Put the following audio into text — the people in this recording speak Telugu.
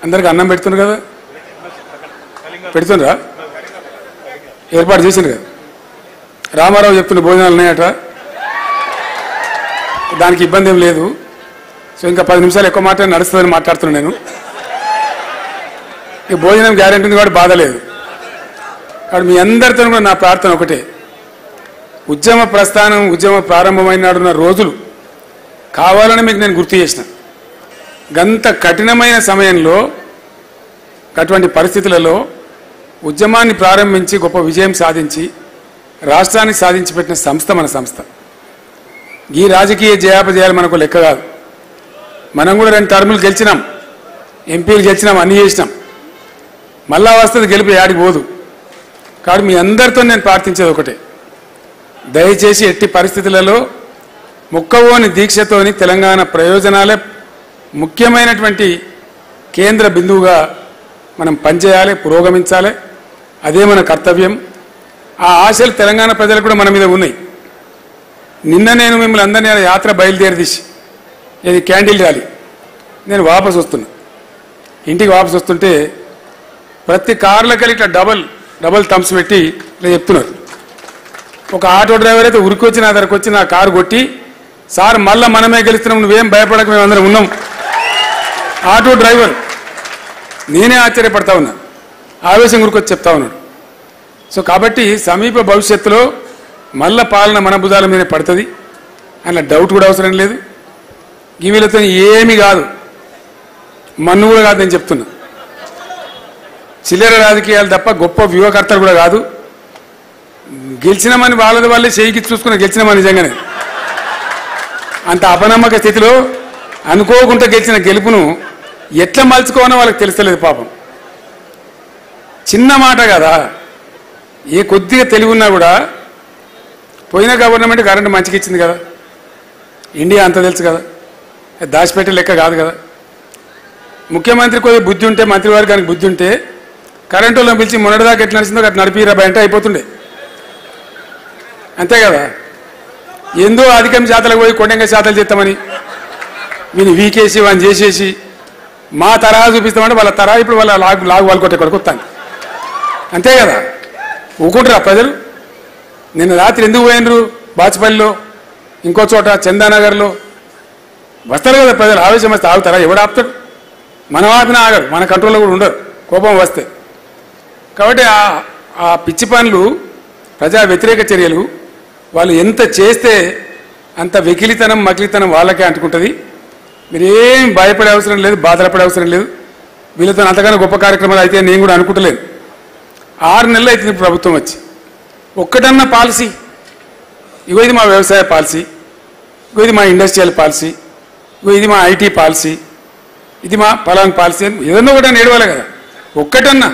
అందరికి అన్నం పెడుతున్నారు కదా, పెడుతుండ్రా? ఏర్పాటు చేసిండ్రు కదా. రామారావు చెప్తున్న భోజనాలు ఉన్నాయట, దానికి ఇబ్బంది ఏం లేదు. సో ఇంకా 10 నిమిషాలు ఎక్కువ మాట నడుస్తుందని మాట్లాడుతున్నాను నేను. ఈ భోజనం గ్యారెంటీ ఉంది కాబట్టి బాధ లేదు. కాబట్టి మీ అందరితో కూడా నా ప్రార్థన ఒకటే, ఉద్యమ ప్రస్థానం ఉద్యమ ప్రారంభమైన రోజులు కావాలని మీకు నేను గుర్తు చేసిన. గంత కఠినమైన సమయంలో అటువంటి పరిస్థితులలో ఉద్యమాన్ని ప్రారంభించి గొప్ప విజయం సాధించి రాష్ట్రానికి సాధించి పెట్టిన సంస్థ మన సంస్థ. ఈ రాజకీయ జయాపజయాలు మనకు లెక్క కాదు. మనం కూడా 2 టర్ములు గెలిచినాం, ఎంపీలు గెలిచినాం, అన్నీ చేసినాం. మళ్ళా వస్తుంది గెలిపి యాడికి పోదు. కాబట్టి మీ అందరితో నేను ప్రార్థించేది ఒకటే, దయచేసి ఎట్టి పరిస్థితులలో ముక్కవోని దీక్షతోని తెలంగాణ ప్రయోజనాలే ముఖ్యమైనటువంటి కేంద్ర బిందువుగా మనం పనిచేయాలి, పురోగమించాలి. అదే మన కర్తవ్యం. ఆ ఆశలు తెలంగాణ ప్రజలకు కూడా మన మీద ఉన్నాయి. నిన్న నేను మిమ్మల్ని అందరినీ యాత్ర బయలుదేరదీసి ఇది క్యాండిల్ ర్యాలీ, నేను వాపసు వస్తున్నా. ఇంటికి వాపసు వస్తుంటే ప్రతి కార్లకి ఇట్లా డబల్ థమ్స్ పెట్టి ఇట్లా చెప్తున్నారు. ఒక ఆటో డ్రైవర్ అయితే ఉరికొచ్చి నా దగ్గరకు వచ్చి నా కారు కొట్టి, సార్ మళ్ళీ మనమే గెలుస్తున్నాం, నువ్వేం భయపడక మేము అందరం ఉన్నాం. ఆటో డ్రైవర్, నేనే ఆశ్చర్యపడతా ఉన్నా, ఆవేశం గురికొచ్చి చెప్తా ఉన్నాడు. సో కాబట్టి సమీప భవిష్యత్తులో మళ్ళా పాలన మన భుజాల మీద పడుతుంది అన్న డౌట్ కూడా అవసరం లేదు. వీళ్ళతో ఏమీ కాదు, మన్ను కూడా కాదు నేను చెప్తున్నా. చిల్లర రాజకీయాలు తప్ప గొప్ప వ్యూహకర్తలు కూడా కాదు. గెలిచినామని వాళ్ళే చేయికి చూసుకుని గెలిచినామని నిజంగానే అంత అపనమ్మక స్థితిలో అనుకోకుండా గెలిచిన గెలుపును ఎట్లా మలుచుకోవాలో వాళ్ళకి తెలుస్తలేదు పాపం. చిన్న మాట కదా, ఏ కొద్దిగా తెలివి ఉన్నా కూడా పోయిన గవర్నమెంట్ కరెంటు మంచిగా ఇచ్చింది కదా, ఇండియా అంత తెలుసు కదా, దాచిపెట్టే లెక్క కాదు కదా. ముఖ్యమంత్రి కొద్దిగా బుద్ధి ఉంటే, మంత్రివర్గానికి బుద్ధి ఉంటే కరెంటు వాళ్ళని పిలిచి మొన్నటిదాకా ఎట్లా నడిచిందో అట్లా నడిపిరా అంటే అయిపోతుండే, అంతే కదా. ఎందో అధికం శాతాలకు పోయి కొండంగా శాతాలు చేస్తామని వీని వీకేసి వాని చేసేసి మా తరహా చూపిస్తామంటే వాళ్ళ తరహా ఇప్పుడు వాళ్ళ లాగు వాళ్ళు కొట్టే కొడుకు వస్తాను, అంతే కదా. ఊకుంటారా ప్రజలు? నిన్న రాత్రి ఎందుకు పోయినరు బాచుపల్లిలో, ఇంకో చోట చందానగర్లో? వస్తారు కదా ప్రజలు, ఆవేశం వస్తే ఆగుతారా? ఎవడు ఆపుతాడు? మనం ఆపినా ఆగరు, మన కంట్రోల్లో కూడా ఉండరు కోపం వస్తే. కాబట్టి ఆ పిచ్చి పనులు, ప్రజా వ్యతిరేక చర్యలు వాళ్ళు ఎంత చేస్తే అంత వెకిలితనం మకిలితనం వాళ్ళకే అంటుకుంటుంది. మీరేం భయపడే అవసరం లేదు, బాధపడే అవసరం లేదు. వీళ్ళతో అంతగానో గొప్ప కార్యక్రమాలు అయితే నేను కూడా అనుకుంటలేను. 6 నెలలు అవుతుంది ప్రభుత్వం వచ్చి. ఒక్కటన్నా పాలసీ, ఇగో ఇది మా వ్యవసాయ పాలసీ, ఇగో ఇది మా ఇండస్ట్రియల్ పాలసీ, ఇగో ఇది మా ఐటీ పాలసీ, ఇది మా పలాంగ్ పాలసీ అని ఏదన్నా ఒకటన్నా ఏడవాలి కదా. ఒక్కటన్నా